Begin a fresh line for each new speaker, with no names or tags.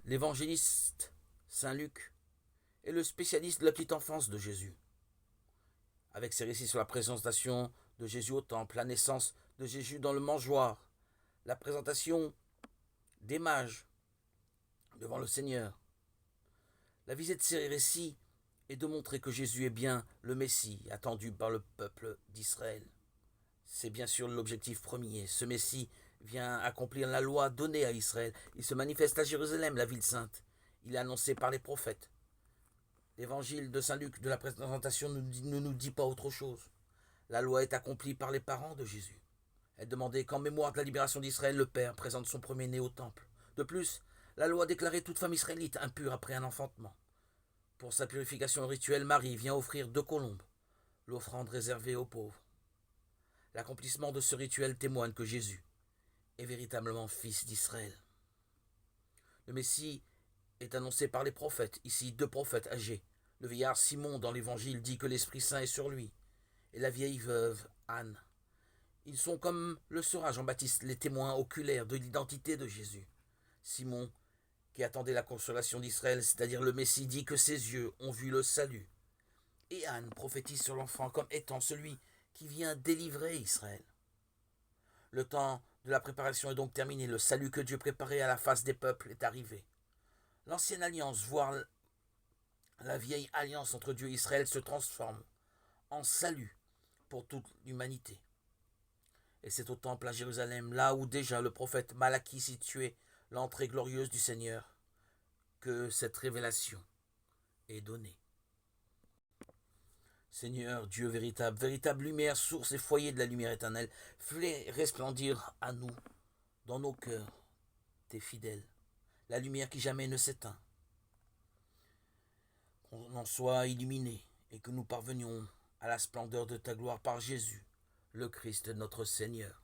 L'évangéliste Saint Luc est le spécialiste de la petite enfance de Jésus. Avec ses récits sur la présentation de Jésus au temple, la naissance de Jésus dans le mangeoire, la présentation des mages devant le Seigneur. La visée de ces récits est de montrer que Jésus est bien le Messie attendu par le peuple d'Israël. C'est bien sûr l'objectif premier. Ce Messie vient accomplir la loi donnée à Israël. Il se manifeste à Jérusalem, la ville sainte. Il est annoncé par les prophètes. L'évangile de Saint Luc de la présentation ne nous dit pas autre chose. La loi est accomplie par les parents de Jésus. Elle demandait qu'en mémoire de la libération d'Israël, le Père présente son premier-né au temple. De plus, la loi déclarait toute femme israélite impure après un enfantement. Pour sa purification rituelle, Marie vient offrir 2 colombes, l'offrande réservée aux pauvres. L'accomplissement de ce rituel témoigne que Jésus est véritablement fils d'Israël. Le Messie est annoncé par les prophètes, ici 2 prophètes âgés. Le vieillard Simon dans l'Évangile dit que l'Esprit Saint est sur lui, et la vieille veuve Anne. Ils sont comme le sera Jean-Baptiste, les témoins oculaires de l'identité de Jésus. Simon, qui attendait la consolation d'Israël, c'est-à-dire le Messie, dit que ses yeux ont vu le salut. Et Anne prophétise sur l'enfant comme étant celui qui vient délivrer Israël. Le temps de la préparation est donc terminé. Le salut que Dieu préparait à la face des peuples est arrivé. L'ancienne alliance, voire la vieille alliance entre Dieu et Israël, se transforme en salut pour toute l'humanité. Et c'est au temple à Jérusalem, là où déjà le prophète Malachie situait l'entrée glorieuse du Seigneur, que cette révélation est donnée. Seigneur, Dieu véritable, véritable lumière, source et foyer de la lumière éternelle, fais resplendir à nous, dans nos cœurs, tes fidèles, la lumière qui jamais ne s'éteint. Qu'on en soit illuminé et que nous parvenions à la splendeur de ta gloire par Jésus, le Christ notre Seigneur.